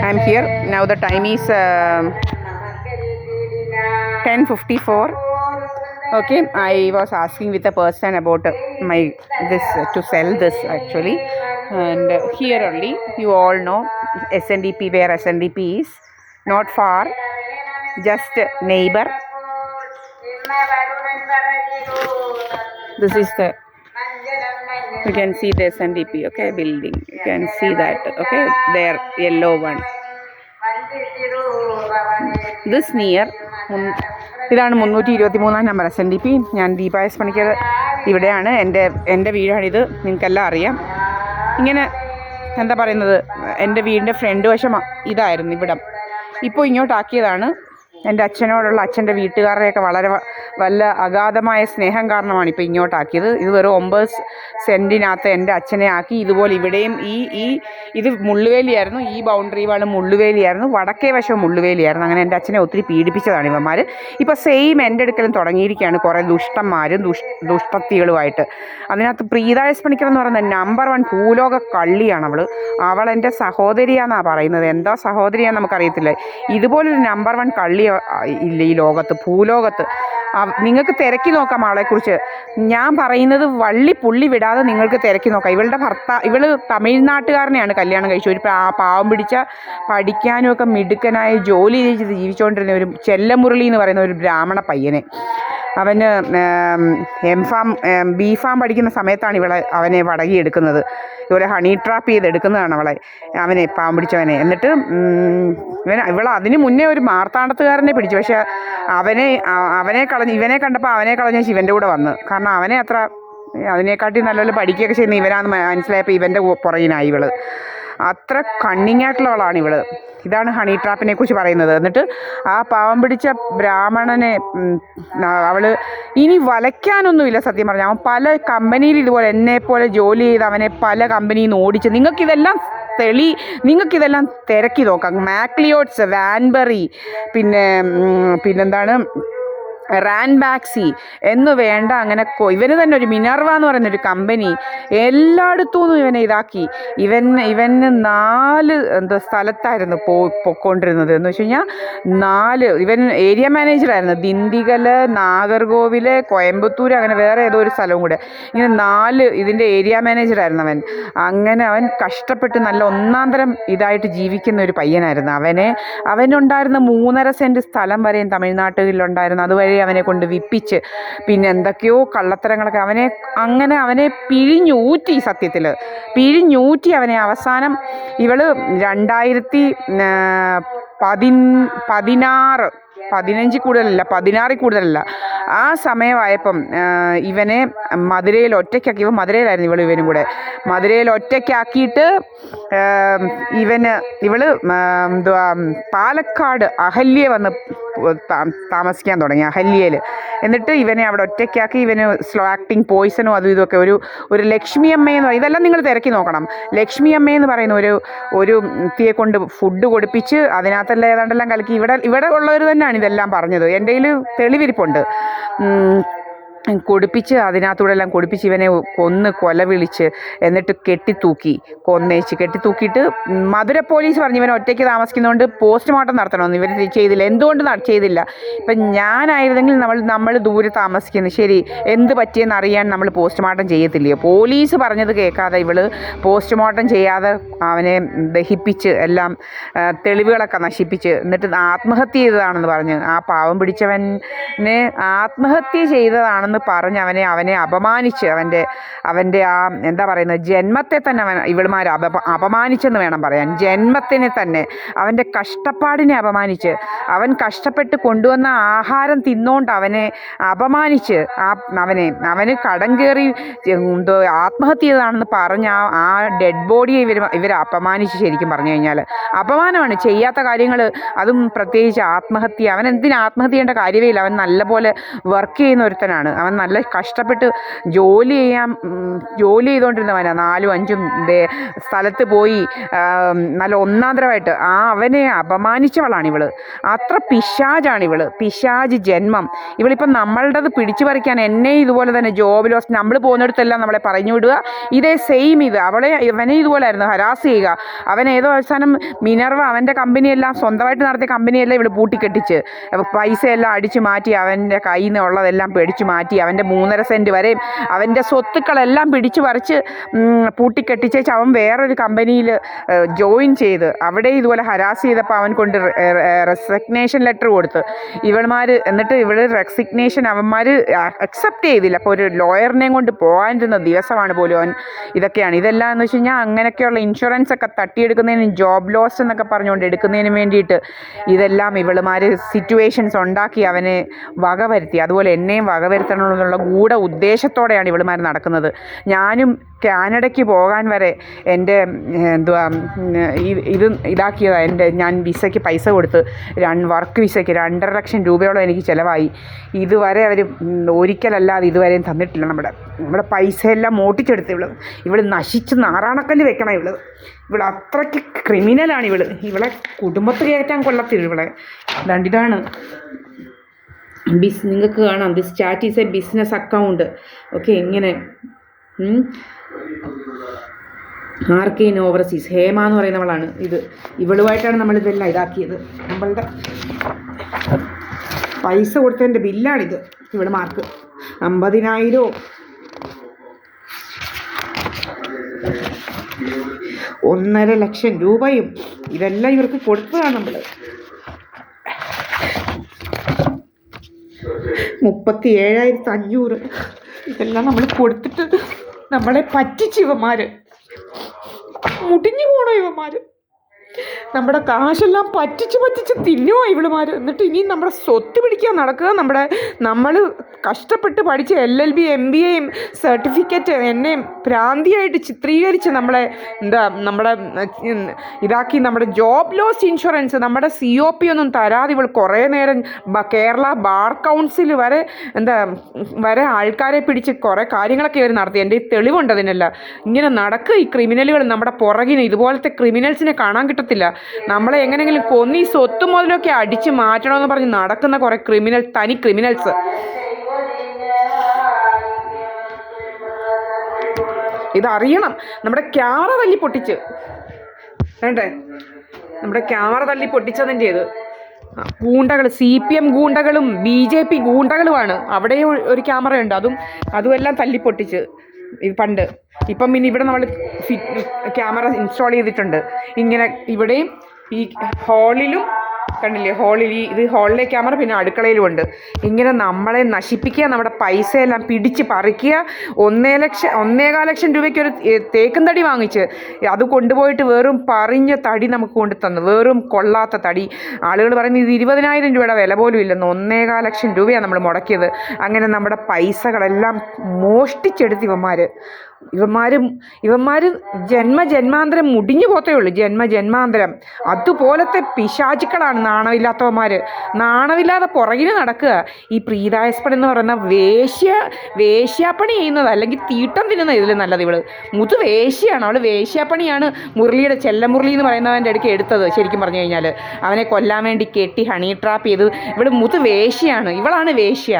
I'm here. Now the time is 10:54. Okay, I was asking with a person about my this to sell this actually, and here only you all know SNDP, where SNDP is, not far, just neighbor. This is the, you can see the SNDP, okay, building. You can see that, okay, there yellow one. This near ഇതാണ് 323 number SNDP. ഞാൻ Deepa S Panicker ഇവിടെയാണ്. എൻ്റെ വീടാണിത്, നിങ്ങൾക്കെല്ലാം അറിയാം. ഇങ്ങനെ എന്താ പറയുന്നത്, എൻ്റെ വീടിൻ്റെ ഫ്രണ്ട് വശം ഇതായിരുന്നു ഇവിടം. ഇപ്പോൾ ഇങ്ങോട്ടാക്കിയതാണ്. എൻ്റെ അച്ഛനോടുള്ള അച്ഛൻ്റെ വീട്ടുകാരുടെയൊക്കെ വളരെ വല്ല അഗാധമായ സ്നേഹം കാരണമാണ് ഇപ്പോൾ ഇങ്ങോട്ടാക്കിയത്. ഇത് വെറും 9 സെൻറ്റിനകത്ത് എൻ്റെ അച്ഛനെ ആക്കി. ഇതുപോലെ ഇവിടെയും ഇത് മുള്ളുവേലിയായിരുന്നു, ഈ ബൗണ്ടറി വാൾ മുള്ളുവേലിയായിരുന്നു, വടക്കേ വശവും മുള്ളുവേലിയായിരുന്നു. അങ്ങനെ എൻ്റെ അച്ഛനെ ഒത്തിരി പീഡിപ്പിച്ചതാണ് ഇവന്മാർ. ഇപ്പോൾ സെയിം എൻ്റെ അടുക്കലും തുടങ്ങിയിരിക്കുകയാണ് കുറേ ദുഷ്ടന്മാരും ദുഷ്ടത്തികളുമായിട്ട്. അതിനകത്ത് പ്രീത എസ് പണിക്കർ എന്ന് പറയുന്നത് നമ്പർ 1 ഭൂലോക കള്ളിയാണ്. അവൾ എൻ്റെ സഹോദരിയാണെന്നാണ് പറയുന്നത്. എന്താ സഹോദരിയാണെന്ന് നമുക്കറിയത്തില്ല. ഇതുപോലൊരു നമ്പർ 1 കള്ളി ഇല്ല ഈ ലോകത്ത്, ഭൂലോകത്ത്. നിങ്ങൾക്ക് തിരക്കി നോക്കാം അവളെക്കുറിച്ച്. ഞാൻ പറയുന്നത് വള്ളി പുള്ളി വിടാതെ നിങ്ങൾക്ക് തിരക്കി നോക്കാം. ഇവള് തമിഴ്നാട്ടുകാരനെയാണ് കല്യാണം കഴിച്ചു. ഒരു പാവം പിടിച്ച പഠിക്കാനും ഒക്കെ മിടുക്കനായ ജോലി ചെയ്ത് ജീവിച്ചുകൊണ്ടിരുന്ന ഒരു ചെല്ലമുരളി എന്ന് പറയുന്ന ഒരു ബ്രാഹ്മണ പയ്യനെ. അവന് ബി ഫാം പഠിക്കുന്ന സമയത്താണ് അവനെ വടകിയെടുക്കുന്നത്. ഇതുപോലെ ഹണി ട്രാപ്പ് ചെയ്തെടുക്കുന്നതാണ് അവനെ പാവം പിടിച്ചവനെ. എന്നിട്ട് അതിന് മുന്നേ ഒരു മാർത്താണ്ഡത്തുകാരനെ പിടിച്ചു. പക്ഷെ ഇവനെ കണ്ടപ്പോൾ അവനെ കളഞ്ഞ ശിവൻ്റെ കൂടെ വന്ന്. കാരണം അവനെ അതിനെക്കാട്ടി നല്ലപോലെ പഠിക്കുകയൊക്കെ ചെയ്യുന്ന ഇവനാന്ന് മനസ്സിലായപ്പോൾ ഇവൻ്റെ പുറകിനായി അത്ര കണ്ണിങ് ആയിട്ടുള്ളവളാണ് ഇതാണ് ഹണി ട്രാപ്പിനെ കുറിച്ച് പറയുന്നത്. എന്നിട്ട് ആ പാവം പിടിച്ച ബ്രാഹ്മണനെ ഇനി വലയ്ക്കാനൊന്നുമില്ല സത്യം പറഞ്ഞാൽ. അവൻ പല കമ്പനിയിൽ ഇതുപോലെ എന്നെപ്പോലെ ജോലി ചെയ്ത് അവനെ പല കമ്പനിയിൽ നിന്ന് ഓടിച്ച്. നിങ്ങൾക്കിതെല്ലാം തിരക്കി നോക്കാം. മാക്ലിയോട്സ്, വാൻബറി, പിന്നെന്താണ് റാൻബാക്സി എന്ന് വേണ്ട, അങ്ങനെ ഇവന് തന്നെ ഒരു മിനർവ എന്ന് പറയുന്നൊരു കമ്പനി എല്ലായിടത്തു നിന്നും ഇവനെ ഇതാക്കി. ഇവന് 4 സ്ഥലത്തായിരുന്നു പൊയ്ക്കൊണ്ടിരുന്നത്. എന്ന് വെച്ച് കഴിഞ്ഞാൽ ഇവൻ ഏരിയ മാനേജറായിരുന്നു. ദിണ്ടിഗൽ, നാഗർകോവിൽ, കോയമ്പത്തൂർ, അങ്ങനെ വേറെ ഏതോ ഒരു സ്ഥലവും കൂടെ. ഇങ്ങനെ 4 ഇതിൻ്റെ ഏരിയ മാനേജറായിരുന്നു അവൻ. അങ്ങനെ അവൻ കഷ്ടപ്പെട്ട് നല്ല ഒന്നാന്തരം ഇതായിട്ട് ജീവിക്കുന്ന ഒരു പയ്യനായിരുന്നു. അവനുണ്ടായിരുന്ന 3.5 സെൻറ്റ് സ്ഥലം വരെയും തമിഴ്നാട്ടിലുണ്ടായിരുന്നു. അതുവഴി അവനെ കൊണ്ട് വിപ്പിച്ച് പിന്നെ എന്തൊക്കെയോ കള്ളത്തരങ്ങളൊക്കെ അവനെ പിഴിഞ്ഞൂറ്റി. സത്യത്തിൽ പിഴിഞ്ഞൂറ്റി അവനെ. അവസാനം 15 കൂടുതലല്ല, 16 കൂടുതലല്ല, ആ സമയമായപ്പം ഇവനെ മധുരയിൽ ഒറ്റയ്ക്കാക്കി. മധുരയിലായിരുന്നു ഇവനും കൂടെ. മധുരയിൽ ഒറ്റയ്ക്കാക്കിയിട്ട് പാലക്കാട് അഹല്യ വന്ന് താമസിക്കാൻ തുടങ്ങി, അഹല്യയിൽ. എന്നിട്ട് ഇവനെ അവിടെ ഒറ്റയ്ക്കാക്കി. ഇവന് സ്ലോ ആക്ടിങ് പോയിസണും അതും ഇതൊക്കെ. ഒരു ലക്ഷ്മി അമ്മയെന്ന് പറയും. ഇതെല്ലാം നിങ്ങൾ തിരക്കി നോക്കണം. ലക്ഷ്മി അമ്മയെന്ന് പറയുന്ന ഒരു തീയെ കൊണ്ട് ഫുഡ് കൊടുപ്പിച്ച് അതിനകത്തെല്ലാം ഏതാണ്ടെല്ലാം കലക്കി. ഇവിടെ ഉള്ളവർ തന്നെയാണ് ഇതെല്ലാം പറഞ്ഞത്. എൻ്റെ കയ്യിൽ തെളിവിരിപ്പുണ്ട്. അതിനകത്തൂടെ എല്ലാം കൊടുപ്പിച്ച് ഇവനെ കൊല വിളിച്ച് എന്നിട്ട് കെട്ടിത്തൂക്കിയിട്ട് മധുര പോലീസ് പറഞ്ഞു ഇവൻ ഒറ്റയ്ക്ക് താമസിക്കുന്നതുകൊണ്ട് പോസ്റ്റ്മോർട്ടം നടത്തണമെന്ന്. ഇവർ ചെയ്തില്ല. എന്തുകൊണ്ട് ചെയ്തില്ല? ഇപ്പം ഞാനായിരുന്നെങ്കിൽ നമ്മൾ ദൂരെ താമസിക്കുന്നു, ശരി, എന്ത് പറ്റിയെന്ന് അറിയാൻ നമ്മൾ പോസ്റ്റ്മോർട്ടം ചെയ്യത്തില്ലയോ? പോലീസ് പറഞ്ഞത് കേൾക്കാതെ പോസ്റ്റ്മോർട്ടം ചെയ്യാതെ അവനെ ദഹിപ്പിച്ച് എല്ലാം തെളിവുകളൊക്കെ നശിപ്പിച്ച് എന്നിട്ട് ആത്മഹത്യ ചെയ്തതാണെന്ന് പറഞ്ഞ് ആ പാവം പിടിച്ചവനെ ആത്മഹത്യ ചെയ്തതാണെന്ന് പറഞ്ഞ് അവനെ അപമാനിച്ച് അവൻ്റെ ആ എന്താ പറയുന്നത് ജന്മത്തെ തന്നെ ഇവളുമാർ അപമാനിച്ചെന്ന് വേണം പറയാൻ. ജന്മത്തിനെ തന്നെ, അവൻ്റെ കഷ്ടപ്പാടിനെ അപമാനിച്ച്, അവൻ കഷ്ടപ്പെട്ട് കൊണ്ടുവന്ന ആഹാരം തിന്നുകൊണ്ട് അവനെ അപമാനിച്ച് അവന് കടം കയറി ആത്മഹത്യ ചെയ്തതാണെന്ന് പറഞ്ഞ് ആ ഡെഡ് ബോഡിയെ ഇവർ അപമാനിച്ച്. ശരിക്കും പറഞ്ഞു കഴിഞ്ഞാൽ അപമാനമാണ്. ചെയ്യാത്ത കാര്യങ്ങൾ, അതും പ്രത്യേകിച്ച് ആത്മഹത്യ. അവൻ എന്തിന് ആത്മഹത്യ ചെയ്യേണ്ട കാര്യമേ ഇല്ല. അവൻ നല്ലപോലെ വർക്ക് ചെയ്യുന്ന ഒരുത്തനാണ്. അവൻ നല്ല കഷ്ടപ്പെട്ട് ജോലി ചെയ്തുകൊണ്ടിരുന്നവനാണ്. 4-5 സ്ഥലത്ത് പോയി നല്ല ഒന്നാന്തരമായിട്ട് അവനെ അപമാനിച്ചവളാണ് ഇവള്. അത്ര പിശാചാണ് പിശാച് ജന്മം. ഇവളിപ്പം നമ്മളുടേത് പിടിച്ചു പറിക്കാൻ എന്നെ ഇതുപോലെ തന്നെ ജോബ് ലോസ് നമ്മൾ പോകുന്നിടത്തെല്ലാം നമ്മളെ പറഞ്ഞു വിടുക. ഇതേ സെയിം അവനെ ഇതുപോലെ ആയിരുന്നു ഹരാസ് ചെയ്യുക. അവൻ ഏതോ അവസാനം മിനർവ അവൻ്റെ കമ്പനിയെല്ലാം സ്വന്തമായിട്ട് നടത്തിയ കമ്പനിയെല്ലാം ഇവള് പൂട്ടിക്കെട്ടിച്ച് പൈസയെല്ലാം അടിച്ചു മാറ്റി, അവൻ്റെ കയ്യിൽ നിന്നുള്ളതെല്ലാം പിടിച്ചു മാറ്റി, അവൻ്റെ 3.5 സെൻറ്റ് വരെയും അവൻ്റെ സ്വത്തുക്കളെല്ലാം പിടിച്ചു പറിച്ച് പൂട്ടിക്കെട്ടിച്ചേച്ച് അവൻ വേറൊരു കമ്പനിയിൽ ജോയിൻ ചെയ്ത് അവിടെ ഇതുപോലെ ഹരാസ് ചെയ്തപ്പോൾ അവൻ കൊണ്ട് റെസിഗ്നേഷൻ ലെറ്റർ കൊടുത്ത് എന്നിട്ട് ഇവള് റെസിഗ്നേഷൻ അവന്മാർ അക്സെപ്റ്റ് ചെയ്തില്ല. അപ്പോൾ ഒരു ലോയറിനെയും കൊണ്ട് പോകാനിരുന്ന ദിവസമാണ് പോലും അവൻ ഇതൊക്കെയാണ്. ഇതെല്ലാം എന്ന് വെച്ച് കഴിഞ്ഞാൽ അങ്ങനെയൊക്കെയുള്ള ഇൻഷുറൻസ് ഒക്കെ തട്ടിയെടുക്കുന്നതിന്, ജോബ് ലോസ് എന്നൊക്കെ പറഞ്ഞുകൊണ്ട് എടുക്കുന്നതിന് വേണ്ടിയിട്ട് ഇതെല്ലാം ഇവളുമാർ സിറ്റുവേഷൻസ് ഉണ്ടാക്കി അവനെ വകവരുത്തി. അതുപോലെ എന്നെയും വകവരുത്തണമെന്നുള്ള ഗൂഢ ഉദ്ദേശത്തോടെയാണ് ഇവളുമാർ നടക്കുന്നത്. ഞാനും കാനഡയ്ക്ക് പോകാൻ വരെ എൻ്റെ ഇതാക്കിയതാണ്. ഞാൻ വിസയ്ക്ക് പൈസ കൊടുത്ത് വർക്ക് വിസയ്ക്ക് 2.5 ലക്ഷം രൂപയോളം എനിക്ക് ചിലവായി. ഇതുവരെ അവർ ഒരിക്കലല്ലാതെ ഇതുവരെയും തന്നിട്ടില്ല. നമ്മുടെ പൈസയെല്ലാം മോട്ടിച്ചെടുത്ത് ഇവള് നശിച്ച് നാറാണക്കല്ല് വെക്കണം. ഇവൾ അത്രയ്ക്ക് ക്രിമിനലാണ്. ഇവളെ കുടുംബത്തിൽ കയറ്റാൻ കൊള്ളത്തില്ല ഇവളെ. ഇതാണ് നിങ്ങൾക്ക് കാണാം. This chat is A business account. Okay, ഇങ്ങനെ ആർക്കെയിൻ ഓവർസീസ് ഹേമ എന്ന് പറയുന്നവളാണ് ഇവളുമായിട്ടാണ് നമ്മളിതെല്ലാം ഇതാക്കിയത്. നമ്മളുടെ പൈസ കൊടുത്തതിൻ്റെ ബില്ലാണിത്. ഇവിടെ മാർക്ക് 50,000 1.5 ലക്ഷം രൂപയും ഇതെല്ലാം ഇവർക്ക് കൊടുത്തതാണ്. 37,500 ഇതെല്ലാം നമ്മൾ കൊടുത്തിട്ട് നമ്മളെ പറ്റിച്ച് ഇവന്മാർ മുടിഞ്ഞു പോണോ ഇവന്മാർ. നമ്മുടെ കാശെല്ലാം പറ്റിച്ച് തിന്നുമോ ഇവളുമാർ. എന്നിട്ട് ഇനിയും നമ്മുടെ സ്വത്ത് പിടിക്കാൻ നടക്കുക. നമ്മൾ കഷ്ടപ്പെട്ട് പഠിച്ച LLB MBAയും സർട്ടിഫിക്കറ്റ് എന്നെ പ്രാന്തിയായിട്ട് ചിത്രീകരിച്ച് നമ്മളെ നമ്മുടെ ഇതാക്കി. നമ്മുടെ ജോബ് ലോസ് ഇൻഷുറൻസ്, നമ്മുടെ COP ഒന്നും തരാതെ ഇവൾ കുറേ നേരം കേരള ബാർ കൗൺസിൽ വരെ വരെ ആൾക്കാരെ പിടിച്ച് കുറേ കാര്യങ്ങളൊക്കെ ഇവർ നടത്തി. എൻ്റെ തെളിവുണ്ട് അതിനല്ല. ഇങ്ങനെ നടക്കുക ഈ ക്രിമിനലുകൾ. നമ്മുടെ പുറകിന് ഇതുപോലത്തെ ക്രിമിനൽസിനെ കാണാൻ കിട്ടത്തില്ല. നമ്മളെ എങ്ങനെയെങ്കിലും കൊന്നി സ്വത്ത് മുതലൊക്കെ അടിച്ച് മാറ്റണമെന്ന് പറഞ്ഞ് നടക്കുന്ന കുറേ തനി ക്രിമിനൽസ്. ഇതറിയണം. നമ്മുടെ ക്യാമറ തല്ലി പൊട്ടിച്ച് നമ്മുടെ ക്യാമറ തല്ലി പൊട്ടിച്ചതിൻ്റെ ഗൂണ്ടകൾ, CPM ഗൂണ്ടകളും BJP ഗൂണ്ടകളുമാണ്. അവിടെ ഒരു ക്യാമറയുണ്ട്, അതുമെല്ലാം തല്ലിപ്പൊട്ടിച്ച് പണ്ട്. ഇപ്പം പിന്നെ ഇവിടെ നമ്മൾ ക്യാമറ ഇൻസ്റ്റാൾ ചെയ്തിട്ടുണ്ട്. ഇങ്ങനെ ഇവിടെയും ഈ ഹാളിലും കണ്ടില്ലേ, ഹാളിലെ ക്യാമറ, പിന്നെ അടുക്കളയിലും ഉണ്ട്. ഇങ്ങനെ നമ്മളെ നശിപ്പിക്കുക, നമ്മുടെ പൈസയെല്ലാം പിടിച്ച് പറിക്കുക. 1.25 ലക്ഷം രൂപയ്ക്ക് ഒരു തേക്കും തടി വാങ്ങിച്ച് അത് കൊണ്ടുപോയിട്ട് വെറും പറഞ്ഞ തടി നമുക്ക് കൊണ്ടു തന്നു. വെറും കൊള്ളാത്ത തടി. ആളുകൾ പറയുന്നത് ഇത് 20,000 രൂപയുടെ വില പോലും ഇല്ലെന്ന്. 1.25 ലക്ഷം രൂപയാണ് നമ്മൾ മുടക്കിയത്. അങ്ങനെ നമ്മുടെ പൈസകളെല്ലാം മോഷ്ടിച്ചെടുത്ത് ഇവന്മാർ ജന്മാന്തരം മുടിഞ്ഞു പോത്തേ ഉള്ളൂ. ജന്മാന്തരം അതുപോലത്തെ പിശാചുക്കളാണ് നാണമില്ലാത്തവന്മാർ. നാണമില്ലാതെ പുറകിന് നടക്കുക. ഈ പ്രീതായസ്പൺ എന്ന് പറയുന്ന വേശ്യാപ്പണി ചെയ്യുന്നത്, അല്ലെങ്കിൽ തീട്ടം തിന്നുന്നത് ഇതിൽ നല്ലത്. മുതു വേശ്യയാണ്. അവൾ വേശ്യാപ്പണിയാണ് മുരളിയുടെ ചെല്ലമുരളി എന്ന് പറയുന്നവൻ്റെ അടുക്ക് എടുത്തത്. ശരിക്കും പറഞ്ഞു കഴിഞ്ഞാൽ അവനെ കൊല്ലാൻ വേണ്ടി കെട്ടി ഹണി ട്രാപ്പ് ചെയ്ത് മുതു വേശ്യയാണ്. ഇവളാണ് വേശ്യ.